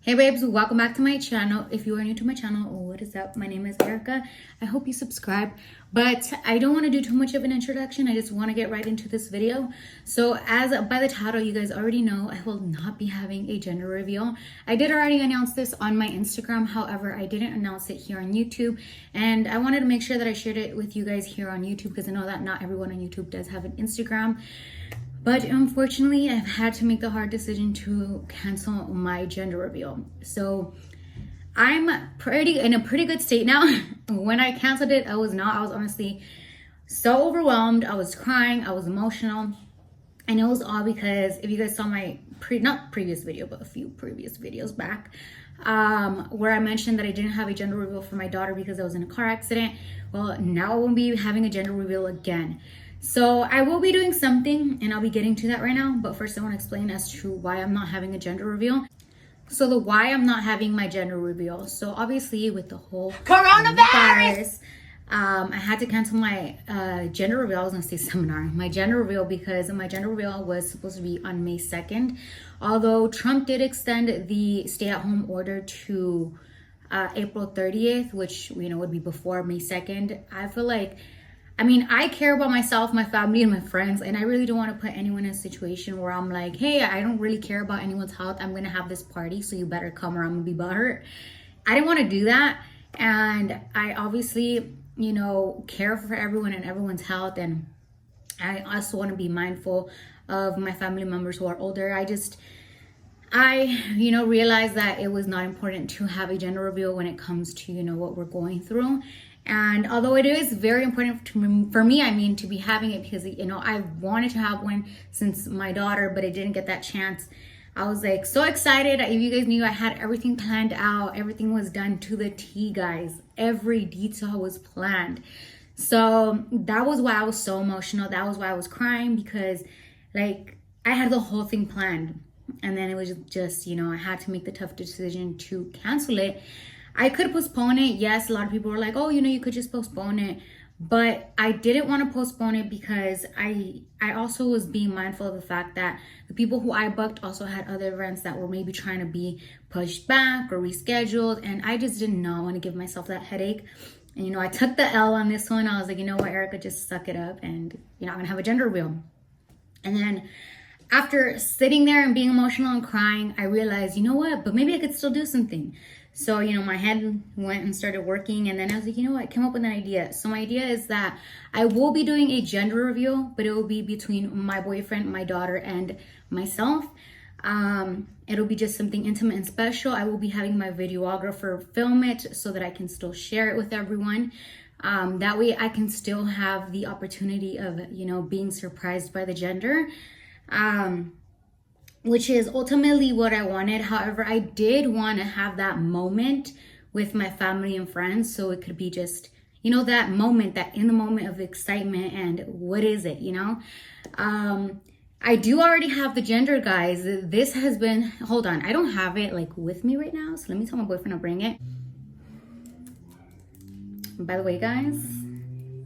Hey babes, welcome back to my channel. If you are new to my channel, what is up? My name is Erika. I hope you subscribe, but I don't want to do too much of an introduction. I just want to get right into this video. So as by the title, you guys already know, I will not be having a gender reveal. I did already announce this on my Instagram. However, I didn't announce it here on YouTube, and I wanted to make sure that I shared it with you guys here on YouTube because I know that not everyone on YouTube does have an Instagram. But unfortunately, I've had to make the hard decision to cancel my gender reveal. So I'm in a pretty good state now. When I canceled it, I was honestly so overwhelmed. I was crying, I was emotional. And it was all because if you guys saw my not previous video, but a few previous videos back, where I mentioned that I didn't have a gender reveal for my daughter because I was in a car accident. Well, now I won't be having a gender reveal again. So I will be doing something and I'll be getting to that right now. But first I want to explain as to why I'm not having a gender reveal. So the why I'm not having my gender reveal. So obviously with the whole coronavirus, I had to cancel my gender reveal. I was gonna say seminar, my gender reveal, because my gender reveal was supposed to be on May 2nd. Although Trump did extend the stay-at-home order to April 30th, which would be before May 2nd. I feel like, I care about myself, my family, and my friends, and I really don't want to put anyone in a situation where I'm like, hey, I don't really care about anyone's health. I'm going to have this party, so you better come or I'm going to be butthurt. I didn't want to do that, and I obviously, care for everyone and everyone's health, and I also want to be mindful of my family members who are older. I realized that it was not important to have a gender reveal when it comes to, what we're going through. And although it is very important for me, to be having it because, I wanted to have one since my daughter, but I didn't get that chance. I was like so excited. If you guys knew, I had everything planned out. Everything was done to the T, guys. Every detail was planned. So that was why I was so emotional. That was why I was crying, because I had the whole thing planned. And then it was just, I had to make the tough decision to cancel it. I could postpone it. Yes, a lot of people were like, oh, you could just postpone it. But I didn't want to postpone it because I also was being mindful of the fact that the people who I booked also had other events that were maybe trying to be pushed back or rescheduled. And I just did not want to give myself that headache. And, I took the L on this one. I was like, you know what, Erika, just suck it up. And, I'm going to have a gender reveal. And then after sitting there and being emotional and crying, I realized, you know what, but maybe I could still do something. So, my head went and started working, and then I was like, you know what, I came up with an idea. So my idea is that I will be doing a gender reveal, but it will be between my boyfriend, my daughter, and myself. It'll be just something intimate and special. I will be having my videographer film it so that I can still share it with everyone. That way I can still have the opportunity of, being surprised by the gender. Which is ultimately what I wanted. However, I did want to have that moment with my family and friends, so it could be just, that moment, that in the moment of excitement and what is it, I do already have the gender, guys. This has been, hold on, I don't have it with me right now, so let me tell my boyfriend to bring it. By the way, guys,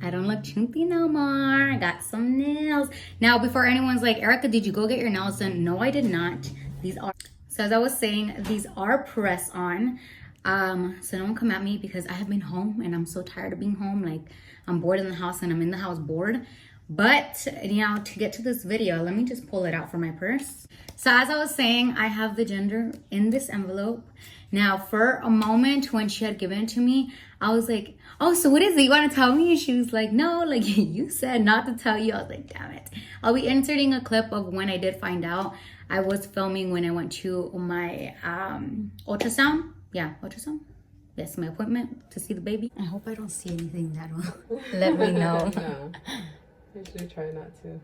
I don't look chunky no more. I got some nails. Now, before anyone's like, Erika, did you go get your nails done? No, I did not. So as I was saying, these are press on. So don't come at me because I have been home and I'm so tired of being home. I'm bored in the house and I'm in the house bored. But, to get to this video, let me just pull it out from my purse. So as I was saying, I have the gender in this envelope. Now, for a moment when she had given it to me, I was like, oh, so what is it? You want to tell me? And she was like, no, you said not to tell you. I was like, damn it. I'll be inserting a clip of when I did find out. I was filming when I went to my ultrasound. Yeah, ultrasound. Yes, my appointment to see the baby. I hope I don't see anything that will let me know. No. Usually try not to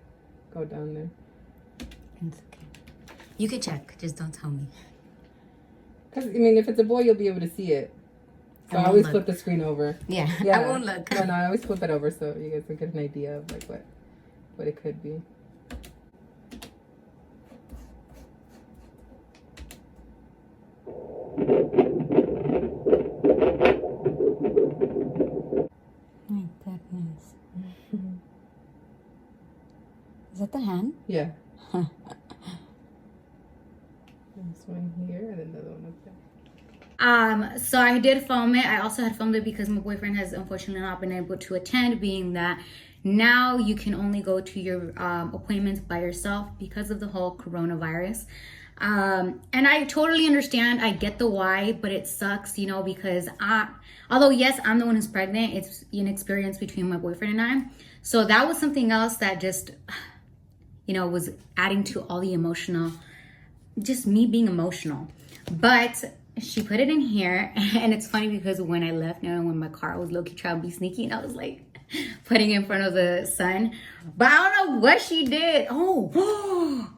go down there. It's okay. You can check. Just don't tell me. Because, if it's a boy, you'll be able to see it. So I always flip the screen over. Yeah, I won't look. No, I always flip it over so you guys will get an idea of what it could be. My goodness. Is that the hand? Yeah. This one here and then the other one up there. So I did film it. I also had filmed it because my boyfriend has unfortunately not been able to attend, being that now you can only go to your appointments by yourself because of the whole coronavirus. And I totally understand. I get the why, but it sucks, you know, because although yes, I'm the one who's pregnant, it's an experience between my boyfriend and I. So that was something else that just, you know, was adding to all the emotional, just me being emotional. But she put it in here, and it's funny because when I left, now when my car was low-key trying to be sneaky, and I was like putting it in front of the sun, but I don't know what she did. Oh,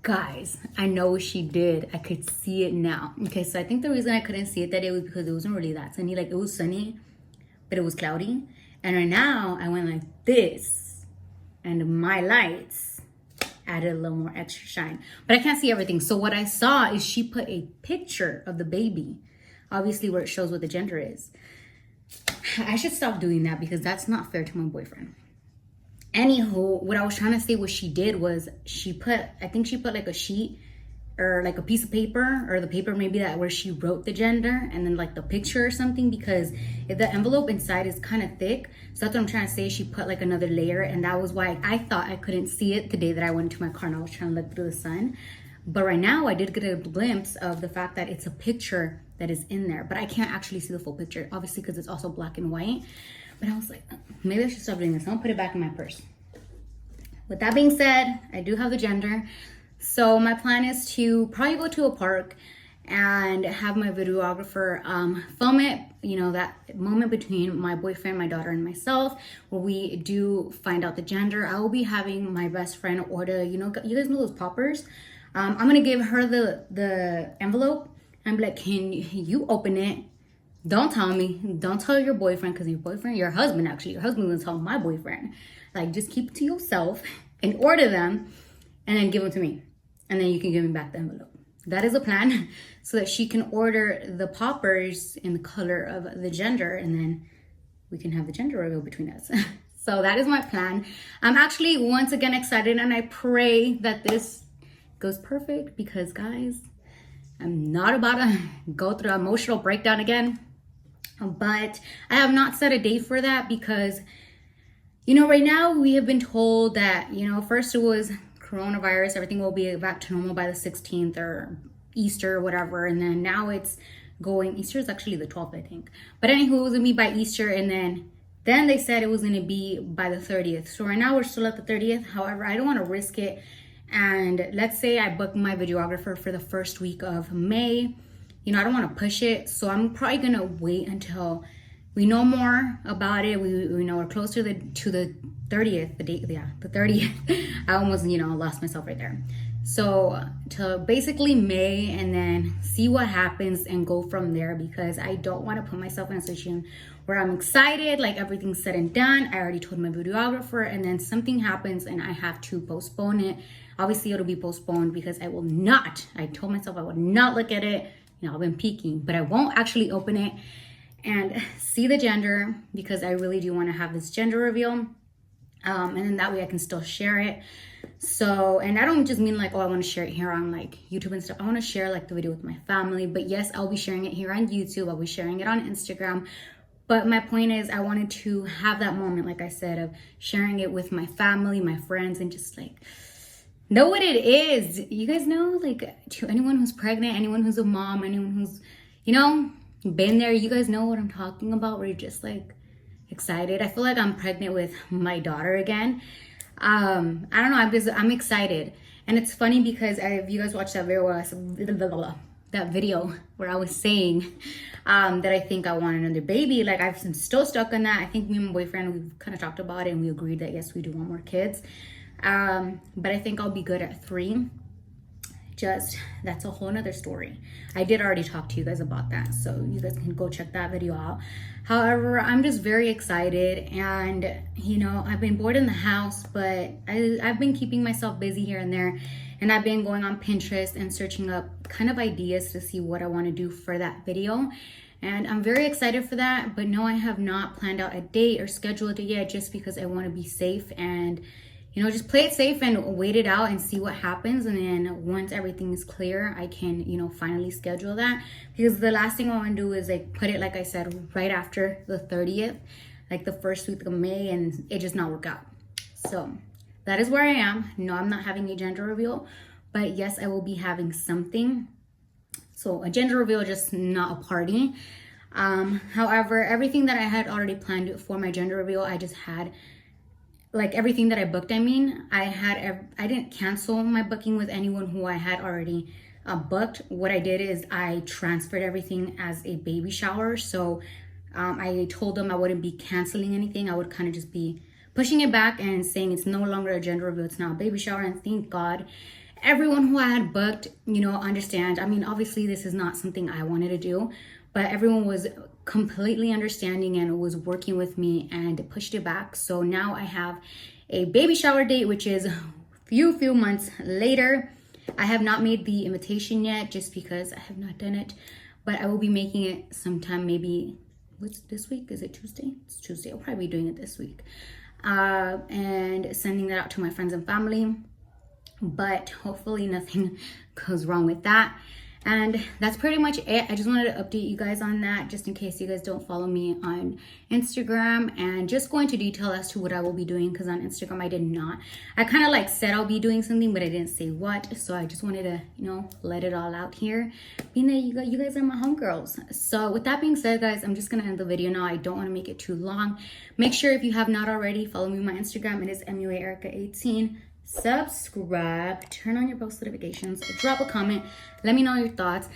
guys, I know what she did. I could see it now. Okay, so I think the reason I couldn't see it that day was because it wasn't really that sunny. Like, it was sunny, but it was cloudy. And right now, I went like this, and my lights added a little more extra shine. But I can't see everything. So what I saw is she put a picture of the baby, obviously where it shows what the gender is. I should stop doing that because that's not fair to my boyfriend. Anywho, what I was trying to say, what she did was I think she put like a sheet or like a piece of paper, or the paper maybe that where she wrote the gender, and then like the picture or something, because if the envelope inside is kind of thick. So that's what I'm trying to say. She put like another layer, and that was why I thought I couldn't see it the day that I went to my car and I was trying to look through the sun. But right now I did get a glimpse of the fact that it's a picture that is in there, but I can't actually see the full picture, obviously, because it's also black and white. But I was like, maybe I should stop doing this. I'm gonna put it back in my purse. With that being said, I do have the gender. So my plan is to probably go to a park and have my videographer film it, you know, that moment between my boyfriend, my daughter, and myself, where we do find out the gender. I will be having my best friend order, you know, you guys know those poppers? I'm gonna give her the envelope and be like, can you open it? Don't tell me. Don't tell your boyfriend, because your husband, actually, your husband will tell my boyfriend. Like, just keep it to yourself and order them and then give them to me. And then you can give me back the envelope. That is a plan, so that she can order the poppers in the color of the gender, and then we can have the gender reveal between us. So that is my plan. I'm actually once again excited, and I pray that this goes perfect, because guys, I'm not about to go through an emotional breakdown again. But I have not set a date for that because, you know, right now we have been told that, you know, first it was coronavirus, everything will be back to normal by the 16th or Easter or whatever. And then now it's going, Easter is actually the 12th, I think. But anywho, it was gonna be by Easter, and then they said it was gonna be by the 30th. So right now we're still at the 30th. However, I don't wanna risk it. And let's say I book my videographer for the first week of May. You know, I don't want to push it, so I'm probably gonna wait until we know more about it. We know we're close to the 30th, the 30th. I almost, you know, lost myself right there. So to basically May, and then see what happens and go from there, because I don't want to put myself in a situation where I'm excited, like everything's said and done. I already told my videographer, and then something happens and I have to postpone it. Obviously, it'll be postponed because I told myself I would not look at it. You know, I've been peeking, but I won't actually open it and see the gender, because I really do want to have this gender reveal. And then that way I can still share it. So, and I don't just mean like, oh, I want to share it here on like YouTube and stuff. I want to share like the video with my family. But yes, I'll be sharing it here on YouTube. I'll be sharing it on Instagram. But my point is, I wanted to have that moment, like I said, of sharing it with my family, my friends, and just like know what it is. You guys know, like, to anyone who's pregnant, anyone who's a mom, anyone who's, you know, been there, you guys know what I'm talking about, where you're just like excited. I feel like I'm pregnant with my daughter again. I don't know, I'm excited. And it's funny because if you guys watched that video where I was saying that I think I want another baby, like I'm still stuck on that. I think me and my boyfriend, we've kind of talked about it, and we agreed that yes, we do want more kids. But I think I'll be good at 3. Just, that's a whole nother story. I did already talk to you guys about that, so you guys can go check that video out. However, I'm just very excited, and you know, I've been bored in the house, but I've been keeping myself busy here and there, and I've been going on Pinterest and searching up kind of ideas to see what I want to do for that video. And I'm very excited for that, but no, I have not planned out a date or scheduled it yet, just because I want to be safe and, you know, just play it safe and wait it out and see what happens. And then once everything is clear, I can, you know, finally schedule that. Because the last thing I want to do is like put it, like I said, right after the 30th, like the first week of May, and it just not work out. So that is where I am. No, I'm not having a gender reveal, but yes, I will be having something. So a gender reveal, just not a party. However, everything that I had already planned for my gender reveal, I just had like everything that I booked. I mean, I didn't cancel my booking with anyone who I had already booked. What I did is I transferred everything as a baby shower. So I told them I wouldn't be canceling anything. I would kind of just be pushing it back and saying it's no longer a gender reveal, it's now a baby shower. And thank God everyone who I had booked, you know, understand. I mean, obviously this is not something I wanted to do, but everyone was completely understanding and was working with me and pushed it back. So now I have a baby shower date, which is a few months later. I have not made the invitation yet just because I have not done it, but I will be making it sometime, maybe, what's this week? Is it Tuesday? It's Tuesday. I'll probably be doing it this week. And sending that out to my friends and family, but hopefully nothing goes wrong with that. And that's pretty much it. I just wanted to update you guys on that, just in case you guys don't follow me on Instagram, and just go into detail as to what I will be doing, because on Instagram I did not. I kind of like said I'll be doing something, but I didn't say what. So I just wanted to, you know, let it all out here, being that you guys are my homegirls. So with that being said, guys, I'm just gonna end the video now. I don't want to make it too long. Make sure, if you have not already, follow me on my Instagram. It is Muaerika18. Subscribe, turn on your post notifications, drop a comment, let me know your thoughts.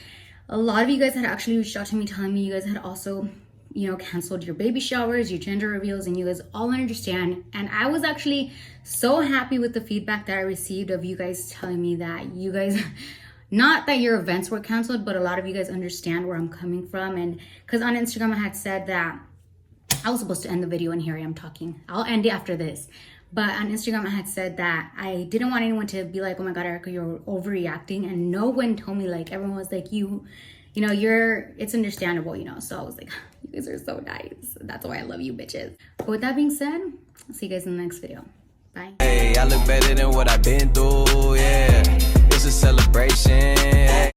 A lot of you guys had actually reached out to me telling me you guys had also, you know, canceled your baby showers, your gender reveals, and you guys all understand. And I was actually so happy with the feedback that I received of you guys telling me that you guys, not that your events were canceled, but a lot of you guys understand where I'm coming from. And because on Instagram I had said that I was supposed to end the video, and here I am talking. I'll end it after this. But on Instagram, I had said that I didn't want anyone to be like, oh my God, Erika, you're overreacting. And no one told me, like, everyone was like, you know, it's understandable, you know. So I was like, you guys are so nice. That's why I love you, bitches. But with that being said, I'll see you guys in the next video. Bye. Hey, I look better than what I've been through, yeah. It's a celebration.